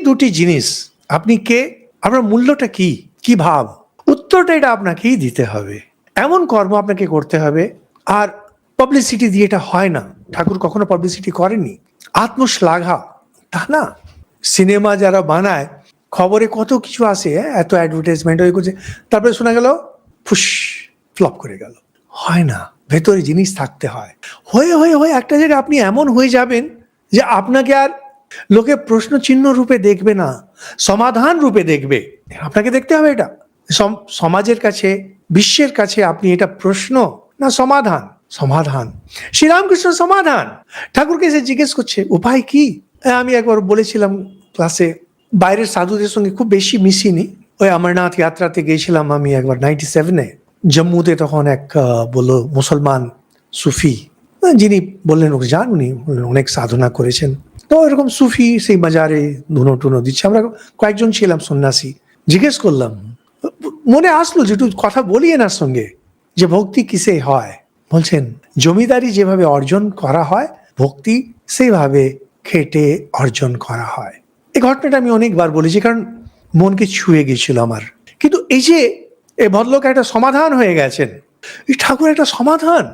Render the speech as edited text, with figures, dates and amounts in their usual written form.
দুটি জিনিস, আপনি কে, আপনার মূল্যটা কি, কি ভাব, উত্তরটা এটা আপনাকেই দিতে হবে। এমন কর্ম আপনাকে করতে হবে। আর পাবলিসিটি দিয়ে এটা হয় না। ঠাকুর কখনো পাবলিসিটি করেননি। আত্মশ্লাঘা, তা না। সিনেমা যারা বানায়, খবরে কত কিছু আসে, এত অ্যাডভার্টাইজমেন্ট হয়ে করছে, তারপরে শোনা গেল ফুস, ফ্লপ করে গেল। হয় না, ভেতরে জিনিস থাকতে হয়। হয়ে হয়ে হয়ে একটা জায়গায় আপনি এমন হয়ে যাবেন যে আপনাকে আর লোকে প্রশ্ন চিহ্ন রূপে দেখবে না, সমাধান রূপে দেখবে। আপনাকে দেখতে হবে এটা সমাজের কাছে, বিশ্বের কাছে আপনি এটা প্রশ্ন না সমাধান। সমাধান, শ্রীরামকৃষ্ণ সমাধান। ঠাকুরকে এসে জিজ্ঞেস করছে উপায় কি। আমি একবার বলেছিলাম ক্লাসে, বাইরের সাধুদের সঙ্গে খুব বেশি মিশিনি। ওই অমরনাথ যাত্রাতে গিয়েছিলাম আমি একবার 97-এ জম্মুতে। তখন এক বললো মুসলমান সুফি, যিনি বললেন ওকে যান, উনি অনেক সাধনা করেছেন। তো এরকম সুফি সেই মাজারে ধুনো টুনো দিচ্ছে। আমরা কয়েকজন ছিলাম সন্ন্যাসী। জিজ্ঞেস করলাম, মনে আসলো যে একটু কথা বলি এনার সঙ্গে, যে ভক্তি কিসে হয়। বলছেন জমিদারি যেভাবে অর্জন করা হয়, ভক্তি সেইভাবে খেটে অর্জন করা হয়। এই ঘটনাটা আমি অনেকবার বলেছি, কারণ মনকে ছুঁয়ে গেছিল আমার। কিন্তু এই যে এই ভদ্রলোক একটা সমাধান হয়ে গেছেন, এই ঠাকুর একটা সমাধান।